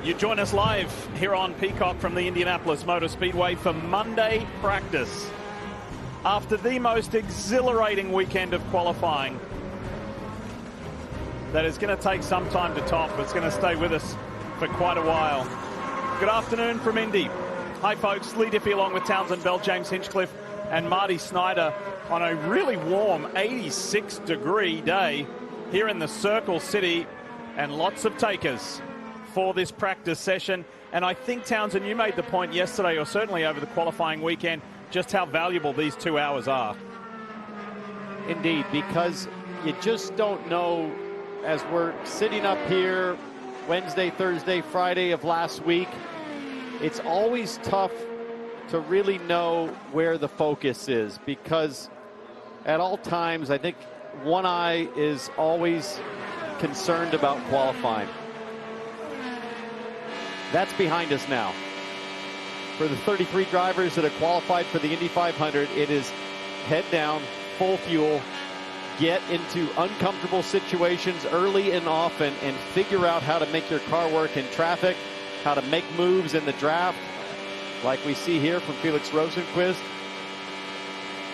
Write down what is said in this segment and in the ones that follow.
You join us live here on Peacock from the Indianapolis Motor Speedway for Monday practice. After the most exhilarating weekend of qualifying, that is going to take some time to top. It's going to stay with us for quite a while. Good afternoon from Indy. Hi folks, Lee Diffie along with Townsend Bell, James Hinchcliffe and Marty Snyder on a really warm 86-degree day here in the Circle City, and lots of takers for this practice session. And I think, Townsend, you made the point yesterday, or certainly over the qualifying weekend, just how valuable these 2 hours are. Indeed, because you just don't know, as we're sitting up here Wednesday, Thursday, Friday of last week, it's always tough to really know where the focus is, because at all times I think one eye is always concerned about qualifying. That's behind us now. For the 33 drivers that have qualified for the Indy 500, it is head down, full fuel, get into uncomfortable situations early and often, and figure out how to make your car work in traffic, how to make moves in the draft, like we see here from Felix Rosenqvist,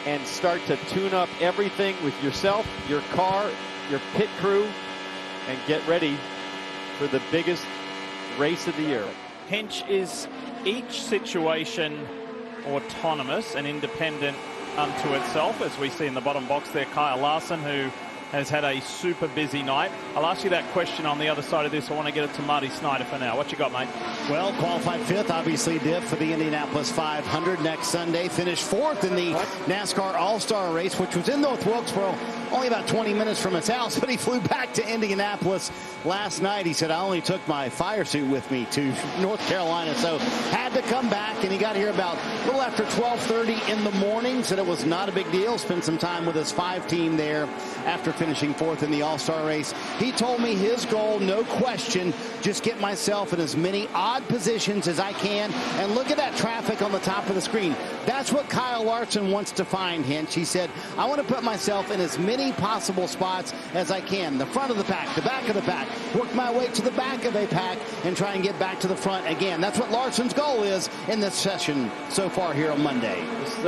and start to tune up everything with yourself, your car, your pit crew, and get ready for the biggest race of the year. Hinch, is each situation autonomous and independent unto itself, as we see in the bottom box there, Kyle Larson, who has had a super busy night? I'll ask you that question on the other side of this. I want to get it to Marty Snyder for now. What you got, mate? Well, qualified fifth, obviously, Diff, for the Indianapolis 500 next Sunday. Finished fourth in the NASCAR All-Star race, which was in North Wilkesboro, only about 20 minutes from his house, but he flew back to Indianapolis last night. He said, I only took my fire suit with me to North Carolina, so had to come back, and he got here about a little after 12:30 in the morning. Said it was not a big deal. Spent some time with his 5 team there after finishing fourth in the All-Star race. He told me his goal, no question, just get myself in as many odd positions as I can, and look at that traffic on the top of the screen. That's what Kyle Larson wants to find, Hinch. He said, I want to put myself in as many possible spots as I can. The front of the pack, the back of the pack, work my way to the back of a pack and try and get back to the front again. That's what Larson's goal is in this session so far here on Monday. This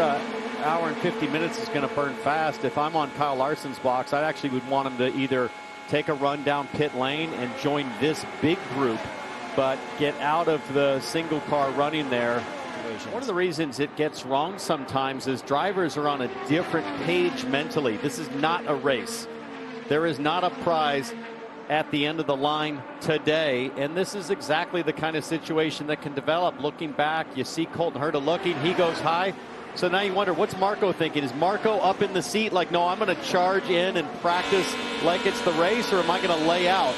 hour and 50 minutes is going to burn fast. If I'm on Kyle Larson's box, I actually would want him to either take a run down pit lane and join this big group, but get out of the single car running there. One of the reasons it gets wrong sometimes is drivers are on a different page mentally. This is not a race. There is not a prize at the end of the line today, and this is exactly the kind of situation that can develop. Looking back, you see Colton Herta looking, he goes high. So now you wonder, what's Marco thinking? Is Marco up in the seat like, no, I'm going to charge in and practice like it's the race, or am I going to lay out?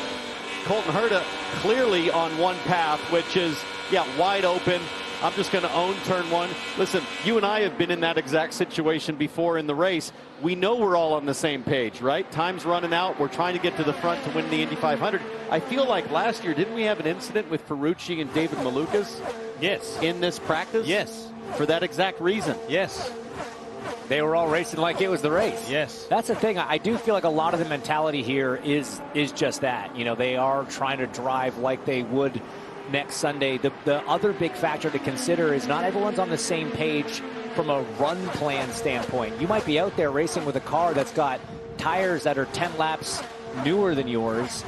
Colton Herta clearly on one path, which is, yeah, wide open. I'm just going to own turn one. Listen, you and I have been in that exact situation before in the race. We know we're all on the same page, right? Time's running out. We're trying to get to the front to win the Indy 500. I feel like last year, didn't we have an incident with Ferrucci and David Malukas? Yes. In this practice? Yes. For that exact reason? Yes. They were all racing like it was the race. Yes. That's the thing. I do feel like a lot of the mentality here is just that. You know, they are trying to drive like they would next Sunday. The other big factor to consider is not everyone's on the same page from a run plan standpoint. You might be out there racing with a car that's got tires that are 10 laps newer than yours,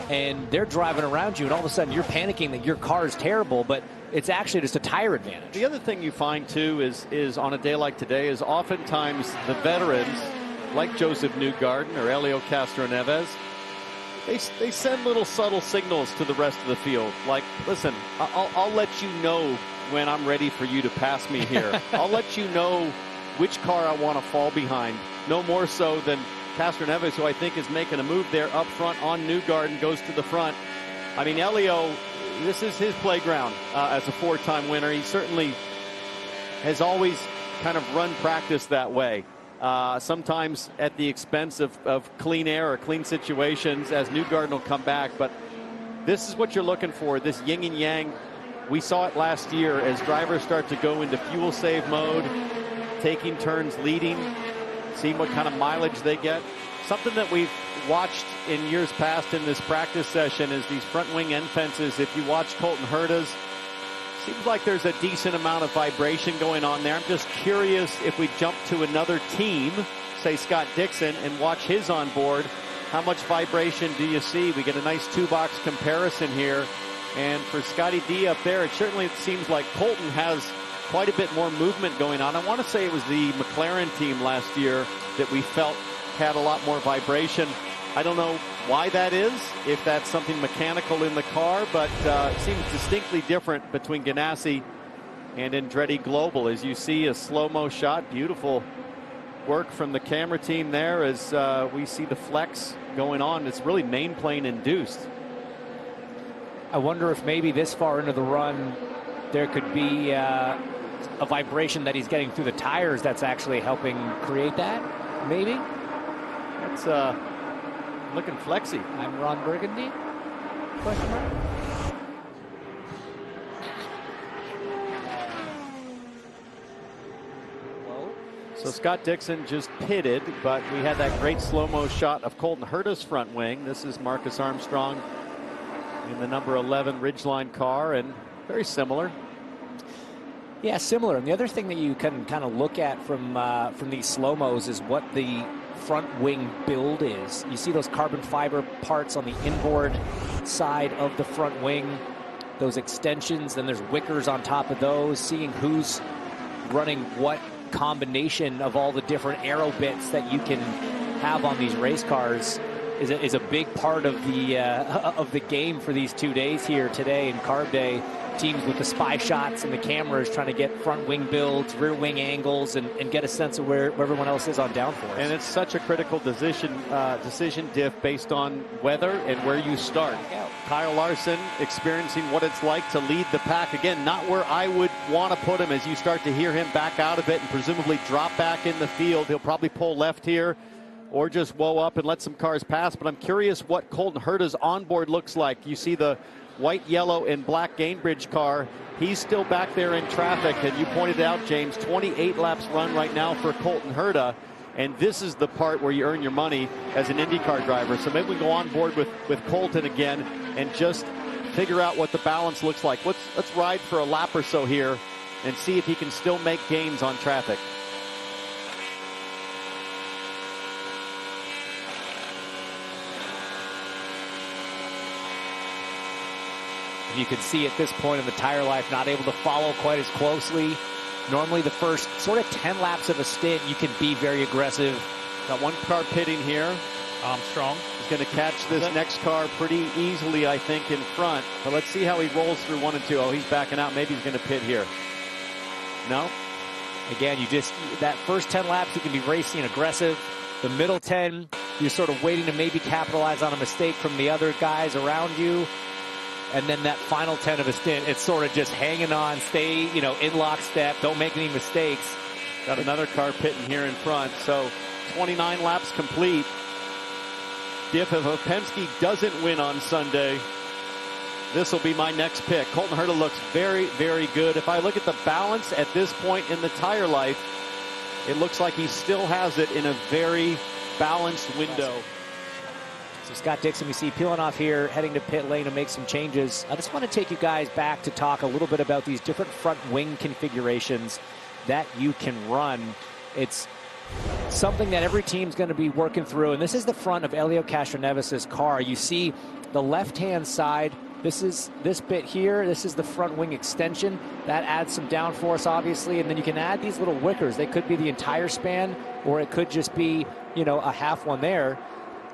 and they're driving around you, and all of a sudden you're panicking that your car is terrible, but it's actually just a tire advantage. The other thing you find too is on a day like today is oftentimes the veterans like Joseph Newgarden or Helio Castroneves, they send little subtle signals to the rest of the field. Like, listen, I'll let you know when I'm ready for you to pass me here. I'll let you know which car I want to fall behind. No more so than Castroneves, who I think is making a move there up front on Newgarden, goes to the front. I mean, Helio, this is his playground as a 4-time winner. He certainly has always kind of run practice that way. Sometimes at the expense of clean air or clean situations, as Newgarden will come back. But this is what you're looking for, this yin and yang. We saw it last year as drivers start to go into fuel save mode, taking turns leading, seeing what kind of mileage they get. Something that we've watched in years past in this practice session is these front wing end fences. If you watch Colton Herta's, seems like there's a decent amount of vibration going on there. I'm just curious if we jump to another team, say Scott Dixon, and watch his on board. How much vibration do you see? We get a nice two-box comparison here. And for Scotty D up there, it certainly seems like Colton has quite a bit more movement going on. I want to say it was the McLaren team last year that we felt had a lot more vibration. I don't know why that is, if that's something mechanical in the car, but it seems distinctly different between Ganassi and Andretti Global. As you see a slow-mo shot, beautiful work from the camera team there as we see the flex going on. It's really main plane induced. I wonder if maybe this far into the run there could be a vibration that he's getting through the tires that's actually helping create that, maybe? That's looking flexy. I'm Ron Burgundy? Question mark? So Scott Dixon just pitted, but we had that great slow-mo shot of Colton Herta's front wing. This is Marcus Armstrong in the number 11 Ridgeline car, and very similar. Yeah, similar. And the other thing that you can kind of look at from these slow-mos is what the front wing build is. You see those carbon fiber parts on the inboard side of the front wing, those extensions, then there's wickers on top of those, seeing who's running what combination of all the different aero bits that you can have on these race cars is a big part of the game for these 2 days here today and Carb Day. Teams with the spy shots and the cameras trying to get front wing builds, rear wing angles, and get a sense of where everyone else is on downforce. And it's such a critical decision diff based on weather and where you start. Kyle Larson experiencing what it's like to lead the pack. Again, not where I would want to put him as you start to hear him back out of it and presumably drop back in the field. He'll probably pull left here or just woe up and let some cars pass. But I'm curious what Colton Herta's onboard looks like. You see the white, yellow, and black Gainbridge car. He's still back there in traffic, and you pointed out, James, 28 laps run right now for Colton Herta, and this is the part where you earn your money as an IndyCar driver. So maybe we go on board with Colton again and just figure out what the balance looks like. Let's ride for a lap or so here and see if he can still make gains on traffic. You can see at this point in the tire life, not able to follow quite as closely. Normally the first sort of 10 laps of a stint, you can be very aggressive. Got one car pitting here. Armstrong is going to catch this next car pretty easily, I think, in front. But let's see how he rolls through 1 and 2. Oh, he's backing out. Maybe he's going to pit here. No. Again, that first 10 laps, you can be racing aggressive. The middle 10, you're sort of waiting to maybe capitalize on a mistake from the other guys around you. And then that final 10 of a stint, it's sort of just hanging on, stay, in lockstep, don't make any mistakes. Got another car pitting here in front. So 29 laps complete. If Penske doesn't win on Sunday, this will be my next pick. Colton Herta looks very, very good. If I look at the balance at this point in the tire life, it looks like he still has it in a very balanced window. So Scott Dixon, we see peeling off here, heading to pit lane to make some changes. I just want to take you guys back to talk a little bit about these different front wing configurations that you can run. It's something that every team's going to be working through, and this is the front of Elio Castroneves' car. You see the left-hand side. This is this bit here. This is the front wing extension. That adds some downforce, obviously, and then you can add these little wickers. They could be the entire span, or it could just be, a half one there.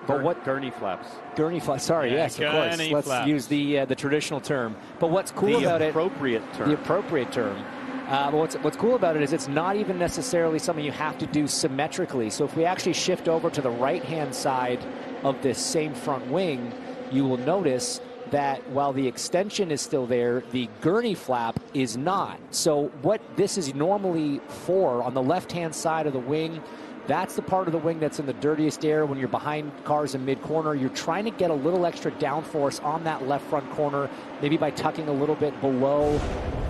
But what gurney flaps? Gurney flaps. Sorry, yes, of course. Let's use the traditional term. But what's cool about it? The appropriate term. But what's cool about it is it's not even necessarily something you have to do symmetrically. So if we actually shift over to the right-hand side of this same front wing, you will notice that while the extension is still there, the gurney flap is not. So what this is normally for on the left-hand side of the wing, that's the part of the wing that's in the dirtiest air when you're behind cars in mid-corner. You're trying to get a little extra downforce on that left front corner, maybe by tucking a little bit below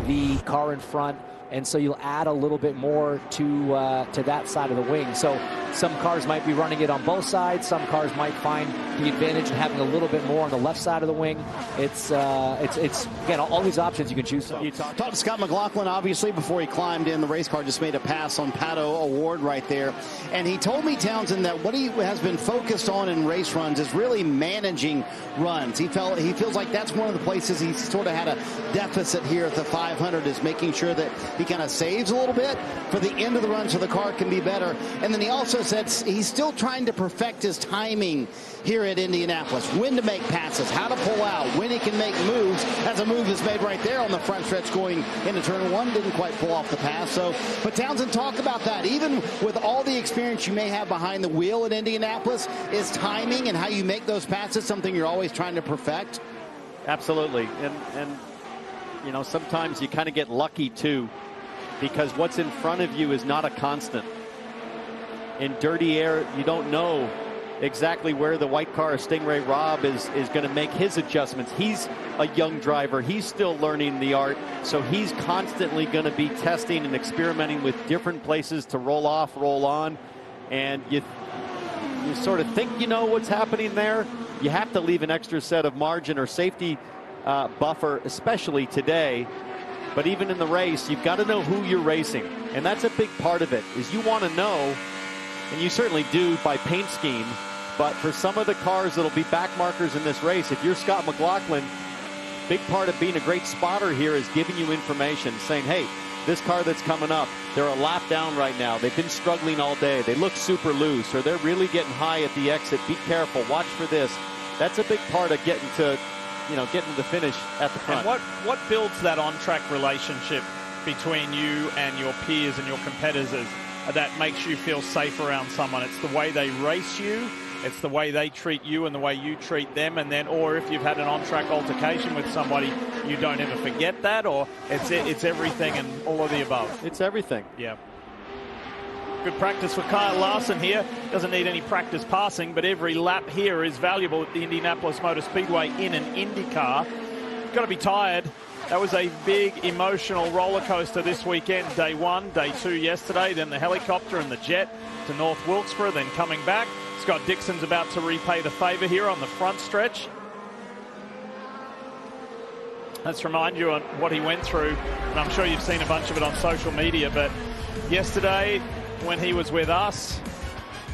the car in front. And so you'll add a little bit more to that side of the wing. So Some cars might be running it on both sides. Some cars might find the advantage of having a little bit more on the left side of the wing. It's again, all these options you can choose from. You talked to Scott McLaughlin, obviously, before he climbed in. The race car just made a pass on Pato Award right there. And he told me, Townsend, that what he has been focused on in race runs is really managing runs. He feels like that's one of the places he's sort of had a deficit here at the 500, is making sure that he kind of saves a little bit for the end of the run so the car can be better. And then he also said he's still trying to perfect his timing here at Indianapolis, when to make passes, how to pull out, when he can make moves, as a move is made right there on the front stretch going into turn one. Didn't quite pull off the pass. So, but Townsend, talk about that. Even with all the experience you may have behind the wheel at Indianapolis, is timing and how you make those passes something you're always trying to perfect? Absolutely. And you know, sometimes you kind of get lucky too, because what's in front of you is not a constant. In dirty air, you don't know exactly where the white car, Stingray Robb, is going to make his adjustments. He's a young driver. He's still learning the art, so he's constantly going to be testing and experimenting with different places to roll off, roll on. And you sort of think you know what's happening there. You have to leave an extra set of margin or safety buffer, especially today. But even in the race, you've got to know who you're racing. And that's a big part of it, is you want to know, and you certainly do by paint scheme, but for some of the cars that'll be back markers in this race, if you're Scott McLaughlin, big part of being a great spotter here is giving you information, saying, hey, this car that's coming up, they're a lap down right now. They've been struggling all day. They look super loose, or they're really getting high at the exit. Be careful. Watch for this. That's a big part of getting to the finish at the front. And what builds that on-track relationship between you and your peers and your competitors that makes you feel safe around someone? It's the way they race you, it's the way they treat you and the way you treat them, and then, or if you've had an on-track altercation with somebody, you don't ever forget that, or it's everything and all of the above. It's everything. Yeah. Good practice for Kyle Larson here. Doesn't need any practice passing, but every lap here is valuable at the Indianapolis Motor Speedway in an IndyCar. Got to be tired. That was a big emotional roller coaster this weekend. Day one, day two yesterday, then the helicopter and the jet to North Wilkesboro, then coming back. Scott Dixon's about to repay the favor here on the front stretch. Let's remind you on what he went through, and I'm sure you've seen a bunch of it on social media, but yesterday when he was with us,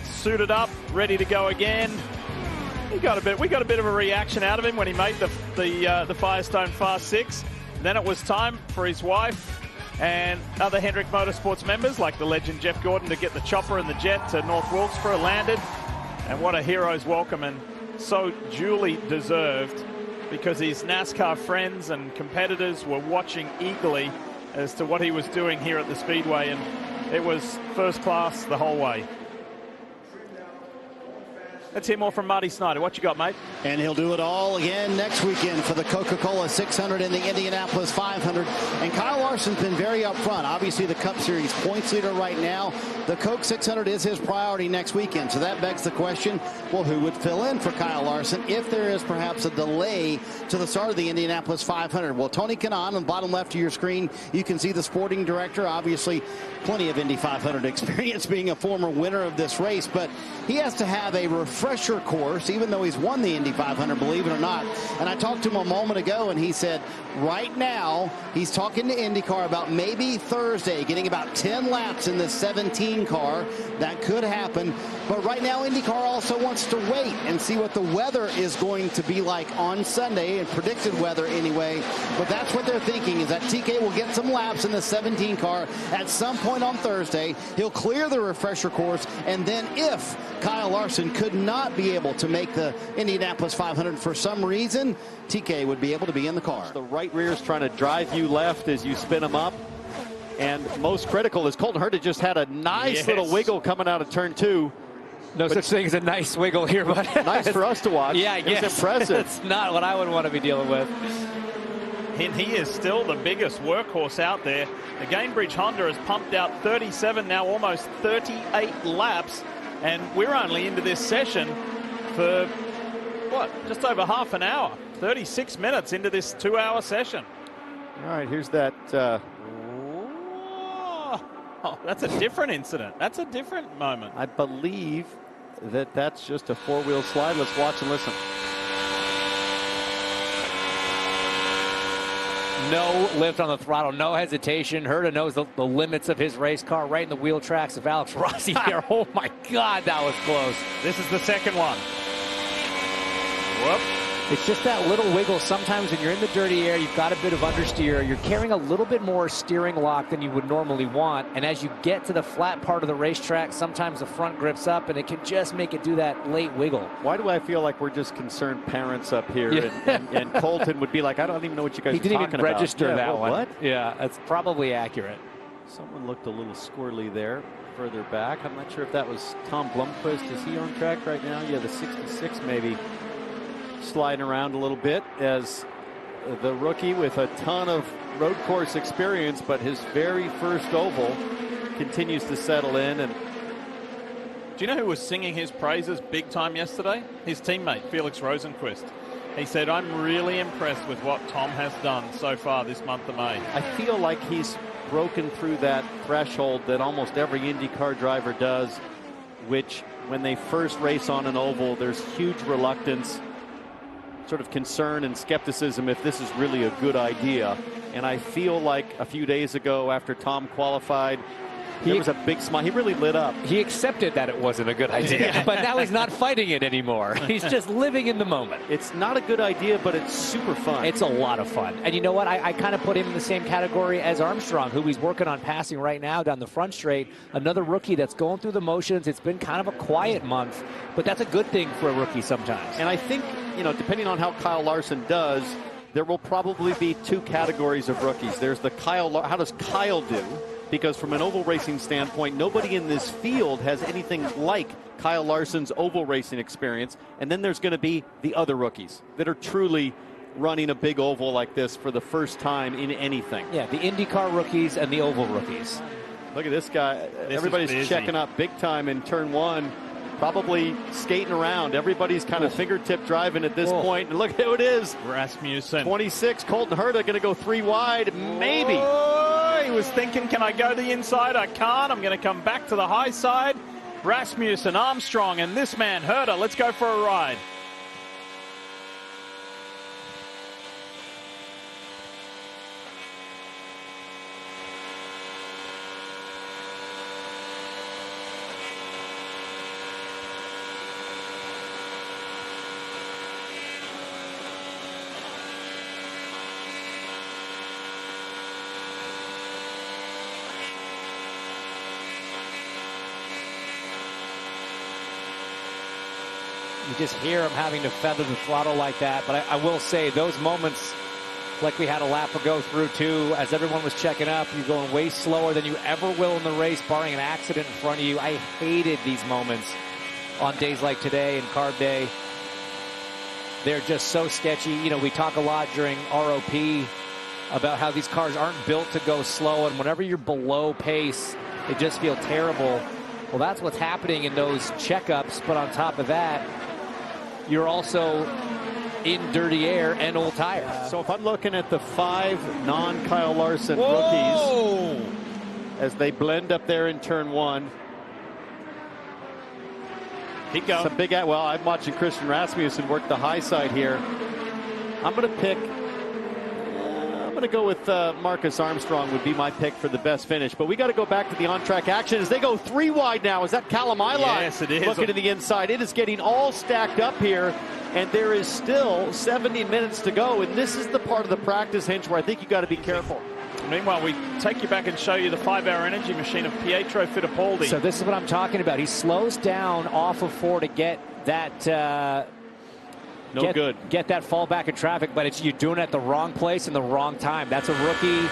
suited up, ready to go again, we got a bit of a reaction out of him when he made the Firestone Fast 6. Then it was time for his wife and other Hendrick Motorsports members like the legend Jeff Gordon to get the chopper and the jet to North Wilkesboro, landed. And what a hero's welcome, and so duly deserved, because his NASCAR friends and competitors were watching eagerly as to what he was doing here at the Speedway, and it was first class the whole way. Let's hear more from Marty Snider. What you got, mate? And he'll do it all again next weekend for the Coca-Cola 600 and the Indianapolis 500. And Kyle Larson's been very upfront. Obviously, the Cup Series points leader right now. The Coke 600 is his priority next weekend. So that begs the question, well, who would fill in for Kyle Larson if there is perhaps a delay to the start of the Indianapolis 500? Well, Tony Kanaan, on the bottom left of your screen, you can see the sporting director. Obviously, plenty of Indy 500 experience, being a former winner of this race. But he has to have a refresher course, even though he's won the Indy 500, believe it or not. And I talked to him a moment ago, and he said right now he's talking to IndyCar about maybe Thursday getting about 10 laps in the 17 car. That could happen. But right now IndyCar also wants to wait and see what the weather is going to be like on Sunday, and predicted weather anyway. But that's what they're thinking, is that TK will get some laps in the 17 car at some point on Thursday. He'll clear the refresher course, and then if Kyle Larson could not be able to make the Indianapolis 500 for some reason, TK would be able to be in the car. The right rear is trying to drive you left as you spin him up. And most critical is Colton Herta just had a nice little wiggle coming out of turn two. No such thing as a nice wiggle here, but nice for us to watch. Yeah, I guess. It's impressive. It's not what I would want to be dealing with. And he is still the biggest workhorse out there. The Gainbridge Honda has pumped out 37, now almost 38 laps. And we're only into this session for, what, just over half an hour. 36 minutes into this 2-hour session. All right, here's that. Oh, that's a different incident. That's a different moment. I believe that that's just a four-wheel slide. Let's watch and listen. No lift on the throttle, no hesitation. Herta knows the limits of his race car, right in the wheel tracks of Alex Rossi there. Oh my God, that was close. This is the second one. Whoop. It's just that little wiggle. Sometimes when you're in the dirty air, you've got a bit of understeer. You're carrying a little bit more steering lock than you would normally want. And as you get to the flat part of the racetrack, sometimes the front grips up and it can just make it do that late wiggle. Why do I feel like we're just concerned parents up here? Yeah. And Colton would be like, I don't even know what you guys are talking about. He didn't even register that one. What? Yeah, that's probably accurate. Someone looked a little squirrely there further back. I'm not sure if that was Tom Blomqvist. Is he on track right now? Yeah, the 66 maybe. Sliding around a little bit as the rookie with a ton of road course experience, but his very first oval continues to settle in. And do you know who was singing his praises big time yesterday? His teammate, Felix Rosenqvist. He said, I'm really impressed with what Tom has done so far this month of May. I feel like he's broken through that threshold that almost every IndyCar driver does, which when they first race on an oval, there's huge reluctance, sort of concern and skepticism if this is really a good idea. And I feel like a few days ago after Tom qualified, there was a big smile. He really lit up. He accepted that it wasn't a good idea, but now he's not fighting it anymore. He's just living in the moment. It's not a good idea, but it's super fun. It's a lot of fun. And you know what? I kind of put him in the same category as Armstrong, who he's working on passing right now down the front straight. Another rookie that's going through the motions. It's been kind of a quiet month, but that's a good thing for a rookie sometimes. And I think, you know, depending on how Kyle Larson does, there will probably be two categories of rookies. There's the how does Kyle do? Because from an oval racing standpoint, nobody in this field has anything like Kyle Larson's oval racing experience. And then there's going to be the other rookies that are truly running a big oval like this for the first time in anything. Yeah, the IndyCar rookies and the oval rookies. Look at this guy. Everybody's checking up big time in turn one. Probably skating around. Everybody's kind of fingertip driving at this point. And look who it is. Rasmussen. 26, Colton Herta going to go 3 wide. Maybe. Oh, he was thinking, can I go to the inside? I can't. I'm going to come back to the high side. Rasmussen, Armstrong, and this man, Herta. Let's go for a ride. You just hear him having to feather the throttle like that. But I will say those moments, like we had a lap ago through too, as everyone was checking up, you're going way slower than you ever will in the race, barring an accident in front of you. I hated these moments on days like today and carb day. They're just so sketchy. You know, we talk a lot during ROP about how these cars aren't built to go slow, and whenever you're below pace, they just feel terrible. Well, that's what's happening in those checkups, but on top of that, you're also in dirty air and old tires. So if I'm looking at the 5 non-Kyle Larson rookies as they blend up there in turn one. Keep going. Some big, well, I'm watching Christian Rasmussen work the high side here. I'm going to pick, I'm going to go with Marcus Armstrong would be my pick for the best finish. But we got to go back to the on-track action as they go 3 wide now. Is that Callum Ilott? Yes, it is. Looking to the inside. It is getting all stacked up here. And there is still 70 minutes to go. And this is the part of the practice, Hinch, where I think you got to be careful. Meanwhile, we take you back and show you the 5-hour energy machine of Pietro Fittipaldi. So this is what I'm talking about. He slows down off of 4 to get that get that fall back in traffic, but you're doing it at the wrong place in the wrong time. That's a rookie.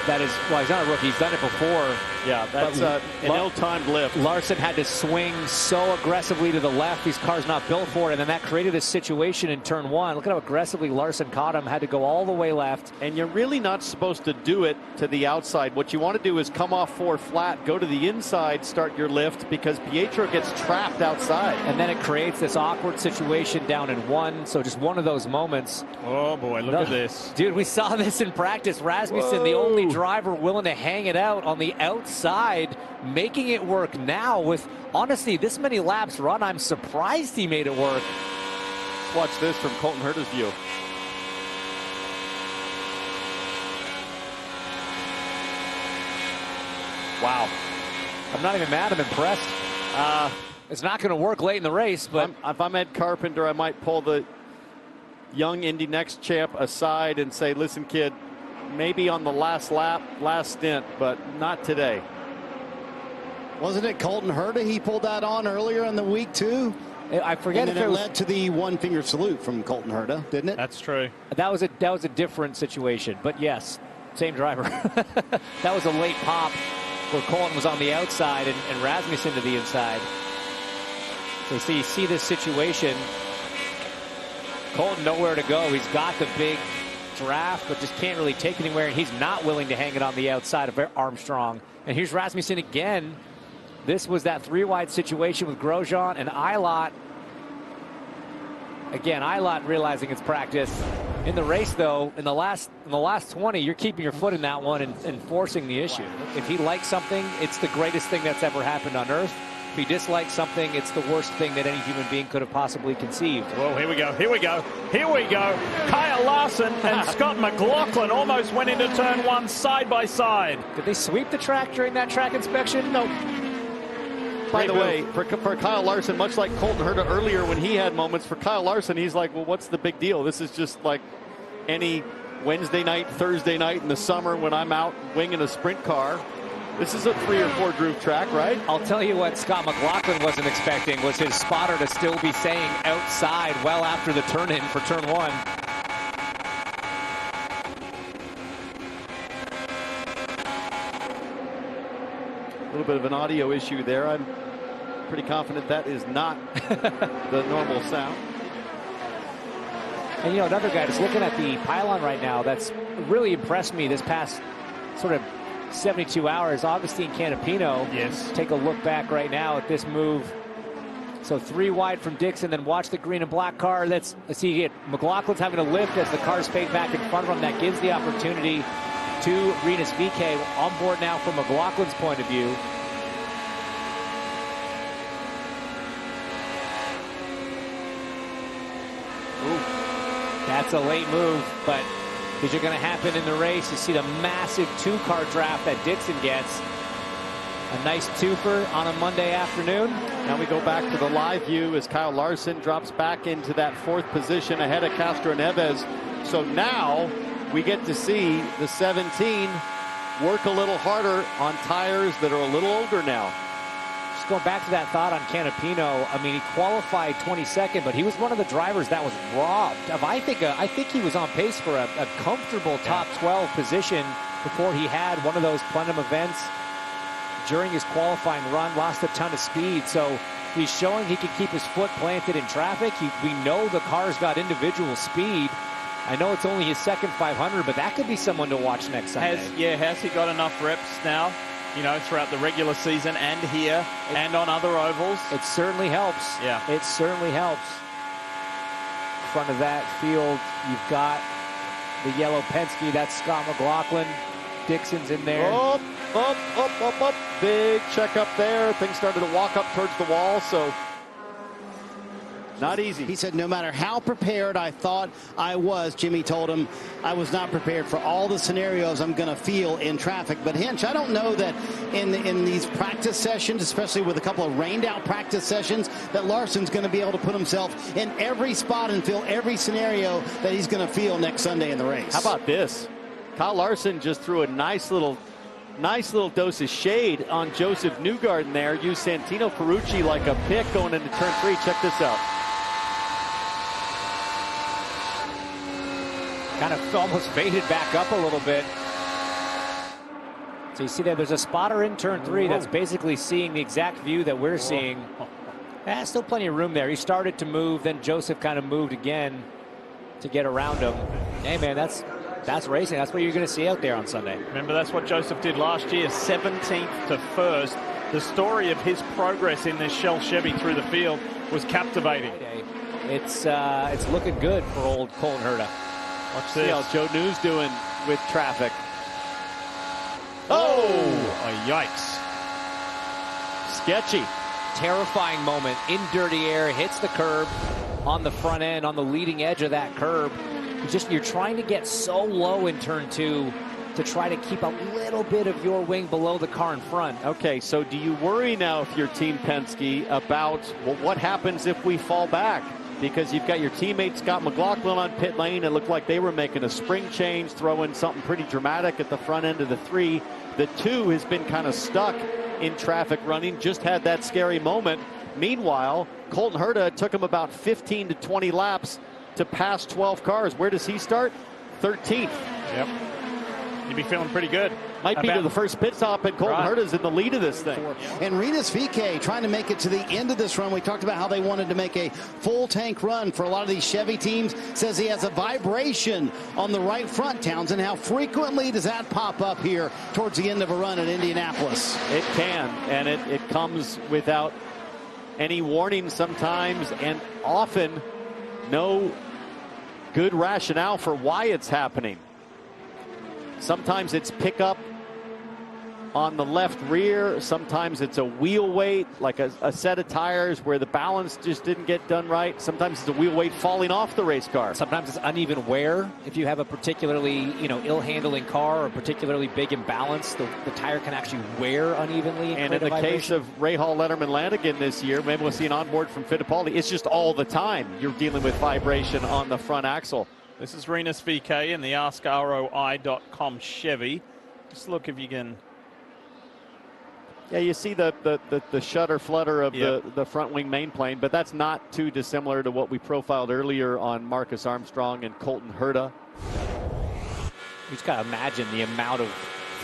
That is, well, he's not a rookie. He's done it before. Yeah, that's an ill-timed lift. Larson had to swing so aggressively to the left. These cars not built for it, and then that created a situation in turn one. Look at how aggressively Larson caught him. Had to go all the way left. And you're really not supposed to do it to the outside. What you want to do is come off 4 flat, go to the inside, start your lift, because Pietro gets trapped outside. And then it creates this awkward situation down in 1. So just one of those moments. Oh, boy, look at this. Dude, we saw this in practice. Rasmussen, the only driver willing to hang it out on the outside, making it work now with, honestly, this many laps run. I'm surprised he made it work. Let's watch this from Colton Herta's view. Wow. I'm not even mad. I'm impressed. It's not going to work late in the race, but if I'm Ed Carpenter, I might pull the young Indy Next champ aside and say, listen, kid, maybe on the last lap, last stint, but not today. Wasn't it Colton Herta he pulled that on earlier in the week, too? I forget if it led to the one-finger salute from Colton Herta, didn't it? That's true. That was a different situation, but yes, same driver. That was a late pop where Colton was on the outside and Rasmussen to the inside. So you see this situation. Colton nowhere to go. He's got the big draft, but just can't really take anywhere, and he's not willing to hang it on the outside of Armstrong. And here's Rasmussen again. This was that 3-wide situation with Grosjean and Eilert. Again, Eilert realizing it's practice. In the race, though, in the last 20, you're keeping your foot in that one and forcing the issue. If he likes something, it's the greatest thing that's ever happened on Earth. If he dislikes something, it's the worst thing that any human being could have possibly conceived. Well, here we go. Here we go. Here we go. Kyle Larson and Scott McLaughlin almost went into turn 1 side by side. Did they sweep the track during that track inspection? No. By the way, for Kyle Larson, much like Colton Herta earlier when he had moments, for Kyle Larson, he's like, well, what's the big deal? This is just like any Wednesday night, Thursday night in the summer when I'm out winging a sprint car. This is a 3 or 4 groove track, right? I'll tell you what Scott McLaughlin wasn't expecting was his spotter to still be saying outside well after the turn-in for turn 1. A little bit of an audio issue there. I'm pretty confident that is not the normal sound. And, you know, another guy, just looking at the pylon right now, that's really impressed me this past sort of 72 hours. Augustine Canapino. Yes. Take a look back right now at this move. So 3 wide from Dixon, then watch the green and black car. Let's see it. McLaughlin's having a lift as the car's fade back in front of him. That gives the opportunity to Rinus VeeKay on board now from McLaughlin's point of view. Ooh, that's a late move, but these are going to happen in the race. You see the massive 2-car draft that Dixon gets. A nice twofer on a Monday afternoon. Now we go back to the live view as Kyle Larson drops back into that 4th position ahead of Castro Neves. So now we get to see the 17 work a little harder on tires that are a little older now. Just going back to that thought on Canapino, I mean, he qualified 22nd, but he was one of the drivers that was robbed of, I think he was on pace for a comfortable top 12 position before he had one of those plenum events during his qualifying run, lost a ton of speed. So he's showing he can keep his foot planted in traffic. We know the car's got individual speed. I know it's only his second 500, but that could be someone to watch next Sunday. Has he got enough reps now, you know, throughout the regular season and here and on other ovals? It certainly helps. Yeah. It certainly helps. In front of that field, you've got the yellow Penske. That's Scott McLaughlin. Dixon's in there. Up. Big check up there. Things started to walk up towards the wall, so not easy. He said no matter how prepared I thought I was, Jimmy told him, I was not prepared for all the scenarios I'm going to feel in traffic. But Hinch, I don't know that in these practice sessions, especially with a couple of rained out practice sessions, that Larson's going to be able to put himself in every spot and feel every scenario that he's going to feel next Sunday in the race. How about this? Kyle Larson just threw a nice little dose of shade on Joseph Newgarden there. Used Santino Ferrucci like a pick going into turn 3. Check this out. Kind of almost faded back up a little bit. So you see there's a spotter in turn 3 that's basically seeing the exact view that we're seeing. Still plenty of room there. He started to move, then Joseph kind of moved again to get around him. Hey man, that's racing. That's what you're going to see out there on Sunday. Remember, that's what Joseph did last year, 17th to 1st. The story of his progress in this Shell Chevy through the field was captivating. It's looking good for old Colton Herta. Watch this. See how Joe New's doing with traffic. Oh, yikes. Sketchy. Terrifying moment in dirty air, hits the curb on the front end, on the leading edge of that curb. You're trying to get so low in turn 2 to try to keep a little bit of your wing below the car in front. Okay, so do you worry now if you're Team Penske about, well, what happens if we fall back? Because you've got your teammate Scott McLaughlin on pit lane. It looked like they were making a spring change, throwing something pretty dramatic at the front end of the 3. The 2 has been kind of stuck in traffic running, just had that scary moment. Meanwhile, Colton Herta took him about 15 to 20 laps to pass 12 cars. Where does he start? 13th. Yep. You'd be feeling pretty good. Might be to the first pit stop, and Colton Herta's in the lead of this thing. And Rinus VeeKay trying to make it to the end of this run. We talked about how they wanted to make a full tank run for a lot of these Chevy teams. Says he has a vibration on the right front, Townsend. How frequently does that pop up here towards the end of a run at Indianapolis? It can, and it comes without any warning sometimes, and often no good rationale for why it's happening. Sometimes it's pickup on the left rear. Sometimes it's a wheel weight, like a set of tires where the balance just didn't get done right. Sometimes it's a wheel weight falling off the race car. Sometimes it's uneven wear. If you have a particularly, ill-handling car or particularly big imbalance, the tire can actually wear unevenly. And in the case of Rahal Letterman Lanigan this year, maybe we'll see an onboard from Fittipaldi. It's just all the time you're dealing with vibration on the front axle. This is Rinus VeeKay in the AskROI.com Chevy. Just look if you can. Yeah, you see the shudder flutter of the front wing main plane, but that's not too dissimilar to what we profiled earlier on Marcus Armstrong and Colton Herta. You just got to imagine the amount of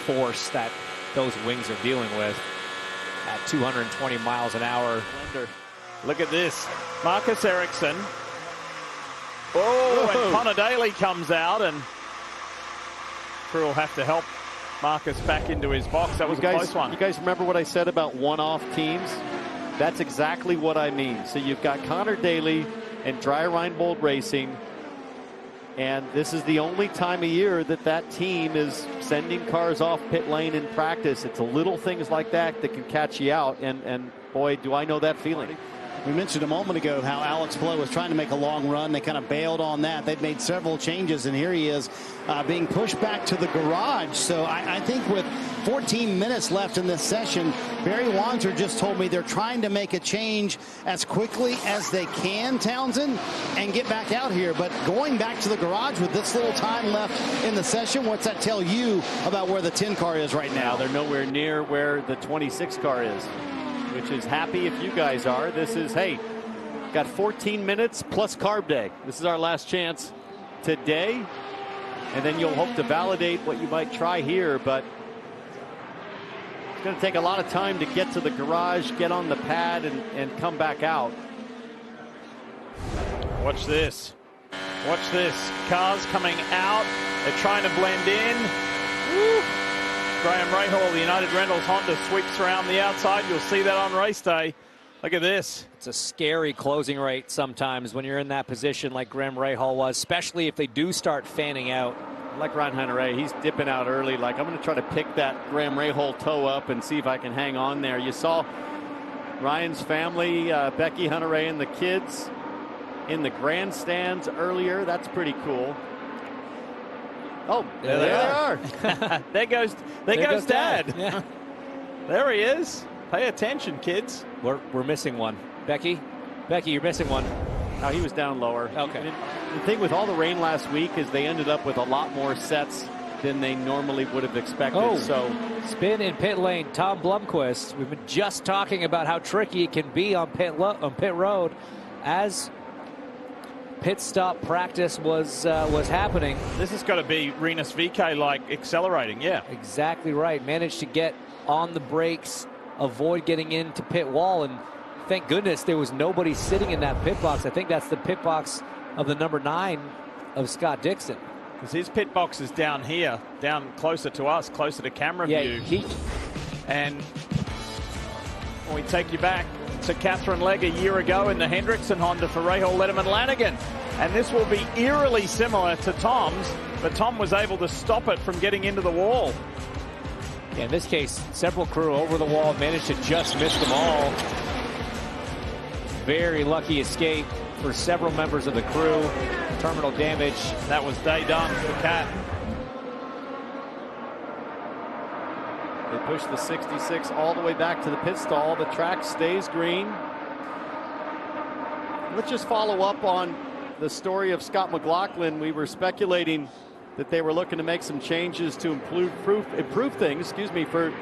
force that those wings are dealing with at 220 miles an hour. Look at this. Marcus Ericsson. Oh, and Connor Daly comes out, and crew will have to help Marcus back into his box. That was a close one. You guys remember what I said about one-off teams? That's exactly what I mean. So you've got Connor Daly and Dry Reinbold Racing, and this is the only time of year that team is sending cars off pit lane in practice. It's the little things like that that can catch you out, and boy, do I know that feeling. We mentioned a moment ago how Alex Palou was trying to make a long run. They kind of bailed on that. They've made several changes, and here he is being pushed back to the garage. So I think with 14 minutes left in this session, Barry Wanzer just told me they're trying to make a change as quickly as they can, Townsend, and get back out here. But going back to the garage with this little time left in the session, what's that tell you about where the 10 car is right now? They're nowhere near where the 26 car is, which is happy if you guys are. This is, hey, got 14 minutes plus carb day. This is our last chance today, and then you'll hope to validate what you might try here, but it's going to take a lot of time to get to the garage, get on the pad, and come back out. Watch this. Watch this. Cars coming out. They're trying to blend in. Woo. Graham Rahal, the United Rentals Honda, sweeps around the outside. You'll see that on race day. Look at this. It's a scary closing rate sometimes when you're in that position like Graham Rahal was, especially if they do start fanning out. Like Ryan Hunter-Reay, he's dipping out early. Like, I'm going to try to pick that Graham Rahal toe up and see if I can hang on there. You saw Ryan's family, Becky Hunter-Reay and the kids in the grandstands earlier. That's pretty cool. Oh, there they are. there goes Dad. Yeah. There he is. Pay attention, kids. We're missing one. Becky, you're missing one. Oh, he was down lower. Okay. The thing with all the rain last week is they ended up with a lot more sets than they normally would have expected. Oh, so spin in pit lane, Tom Blomqvist. We've been just talking about how tricky it can be on pit road as pit stop practice was happening. This has got to be Rinus VeeKay like accelerating, yeah. Exactly right. Managed to get on the brakes, avoid getting into pit wall, and thank goodness there was nobody sitting in that pit box. I think that's the pit box of the number 9 of Scott Dixon. Because his pit box is down here, down closer to us, closer to camera view. And we take you back to Catherine Legg a year ago in the Hendrickson Honda for Rahal Letterman Lanigan. And this will be eerily similar to Tom's, but Tom was able to stop it from getting into the wall. In this case, several crew over the wall managed to just miss them all. Very lucky escape for several members of the crew. Terminal damage. That was day done for Cat. They push the 66 all the way back to the pit stall. The track stays green. Let's just follow up on the story of Scott McLaughlin. We were speculating that they were looking to make some changes to improve things, for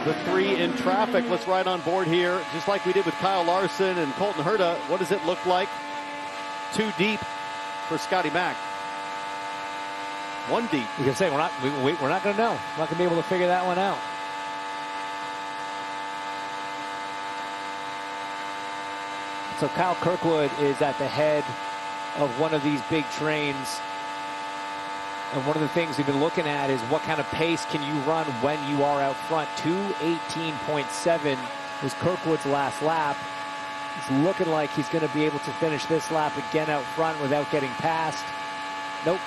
the 3 in traffic. Let's ride on board here, just like we did with Kyle Larson and Colton Herta. What does it look like? 2 deep for Scotty Mack. 1 deep. You can say we're not going to know. We're not going to be able to figure that one out. So Kyle Kirkwood is at the head of one of these big trains. And one of the things we've been looking at is what kind of pace can you run when you are out front. 2:18.7 was Kirkwood's last lap. It's looking like he's going to be able to finish this lap again out front without getting past. Nope.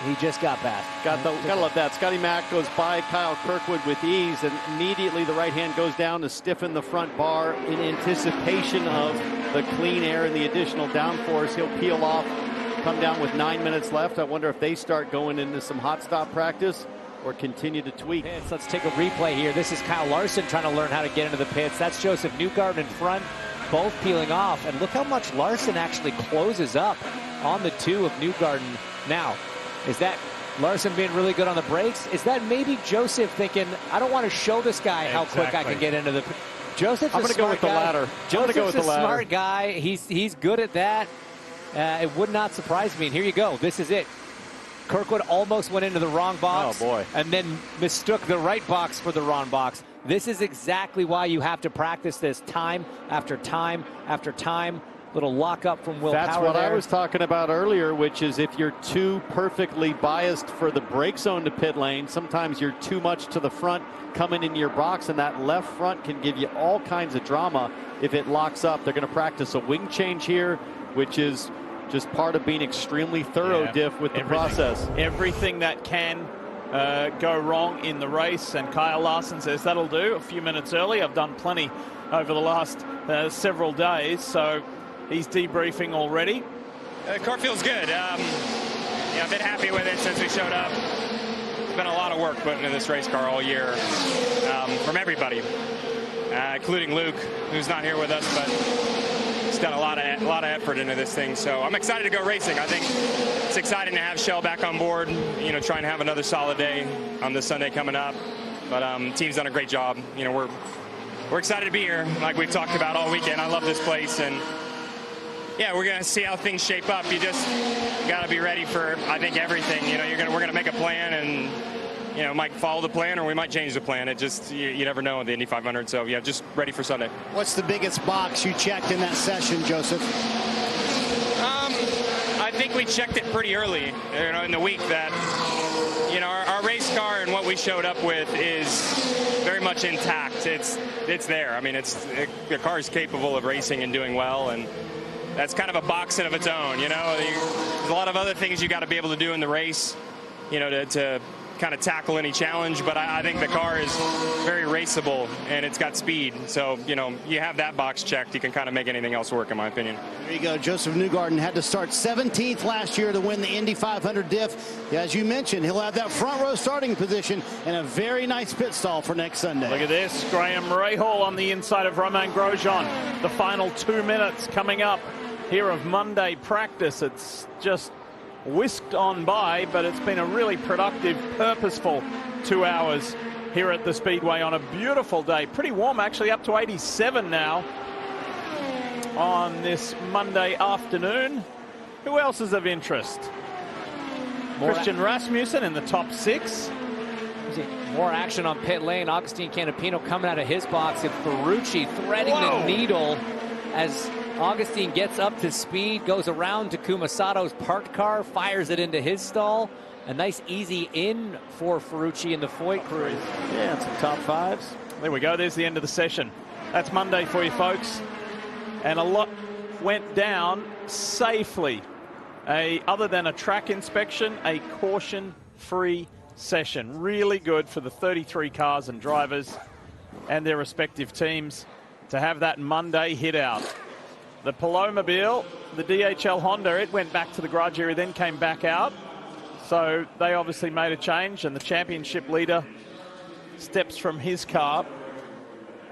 He just got past. Gotta love that. Scotty Mack goes by Kyle Kirkwood with ease, and immediately the right hand goes down to stiffen the front bar in anticipation of the clean air and the additional downforce. He'll peel off, come down with 9 minutes left. I wonder if they start going into some hot stop practice or continue to tweak. Let's take a replay here. This is Kyle Larson trying to learn how to get into the pits. That's Joseph Newgarden in front, both peeling off. And look how much Larson actually closes up on the 2 of Newgarden. Now, is that Larson being really good on the brakes? Is that maybe Joseph thinking, I don't want to show this guy how quick I can get into the... Joseph's I'm going to go with the latter. Joseph's a smart guy. He's good at that. It would not surprise me. And here you go. This is it. Kirkwood almost went into the wrong box. Oh, boy. And then mistook the right box for the wrong box. This is exactly why you have to practice this time after time after time. Little lockup from Will Power. That's what there. I was talking about earlier, which is if you're too perfectly biased for the brake zone to pit lane, sometimes you're too much to the front coming into your box, and that left front can give you all kinds of drama if it locks up. They're going to practice a wing change here, which is just part of being extremely thorough, Diff, with the process. Everything that can go wrong in the race, and Kyle Larson says that'll do. A few minutes early. I've done plenty over the last several days, so he's debriefing already. The car feels good. I've been happy with it since we showed up. It's been a lot of work putting into this race car all year from everybody, including Luke, who's not here with us, but he's done a lot of effort into this thing. So I'm excited to go racing. I think it's exciting to have Shell back on board, trying to have another solid day on this Sunday coming up. But the team's done a great job. We're excited to be here, like we've talked about all weekend. I love this place, and yeah, we're going to see how things shape up. You just got to be ready for, I think, everything. We're going to make a plan, and might follow the plan, or we might change the plan. It just, you never know in the Indy 500. So yeah, just ready for Sunday. What's the biggest box you checked in that session, Joseph? I think we checked it pretty early, in the week, that our race car and what we showed up with is very much intact. It's there. I mean, the car is capable of racing and doing well, and that's kind of a box in of its own. There's a lot of other things you got to be able to do in the race, to kind of tackle any challenge. But I think the car is very raceable, and it's got speed. So, you have that box checked, you can kind of make anything else work, in my opinion. There you go. Joseph Newgarden had to start 17th last year to win the Indy 500 diff. As you mentioned, he'll have that front row starting position and a very nice pit stall for next Sunday. Look at this. Graham Rahal on the inside of Romain Grosjean. The final 2 minutes coming up here of Monday practice. It's just whisked on by, but it's been a really productive, purposeful 2 hours here at the Speedway on a beautiful day. Pretty warm, actually, up to 87 now on this Monday afternoon. Who else is of interest? Christian Rasmussen in the top 6. More action on pit lane. Agustin Canapino coming out of his box, and Ferrucci threading the needle as Augustine gets up to speed, goes around to Kumasato's parked car, fires it into his stall. A nice easy in for Ferrucci and the Foyt crew. Yeah, and some top 5s. There we go. There's the end of the session. That's Monday for you folks. And a lot went down safely. Other than a track inspection, a caution-free session. Really good for the 33 cars and drivers and their respective teams to have that Monday hit out. The Palomobile, the DHL Honda, it went back to the garage area, then came back out. So they obviously made a change, and the championship leader steps from his car.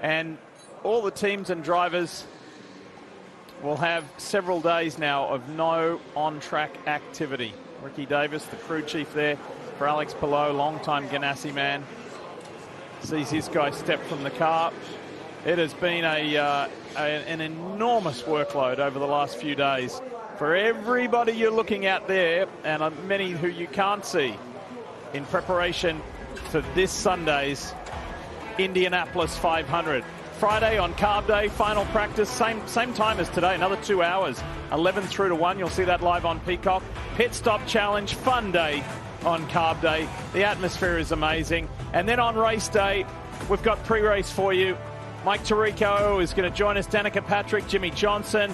And all the teams and drivers will have several days now of no on-track activity. Ricky Davis, the crew chief there for Alex Palou, longtime Ganassi man, sees his guy step from the car. It has been an enormous workload over the last few days for everybody you're looking at there, and many who you can't see, in preparation for this Sunday's Indianapolis 500. Friday on Carb Day, final practice, same time as today, another 2 hours, 11 through to 1. You'll see that live on Peacock. Pit stop challenge, fun day on Carb Day. The atmosphere is amazing. And then on race day, we've got pre-race for you. Mike Tirico is going to join us, Danica Patrick, Jimmy Johnson.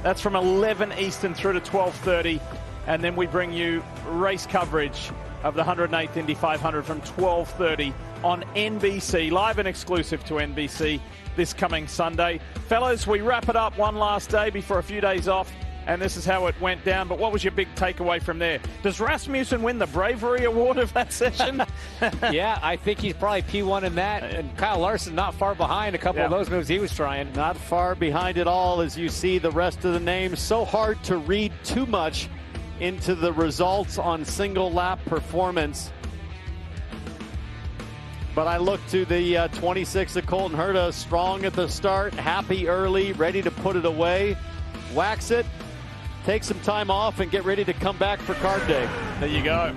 That's from 11 Eastern through to 12:30. And then we bring you race coverage of the 108th Indy 500 from 12:30 on NBC, live and exclusive to NBC this coming Sunday. Fellas, we wrap it up one last day before a few days off, and this is how it went down. But what was your big takeaway from there? Does Rasmussen win the bravery award of that session? Yeah, I think he's probably P1 in that. And Kyle Larson not far behind a couple of those moves he was trying. Not far behind at all as you see the rest of the names. So hard to read too much into the results on single lap performance. But I look to the 26 of Colton Herta, strong at the start, happy early, ready to put it away, wax it, take some time off, and get ready to come back for Carb Day. There you go.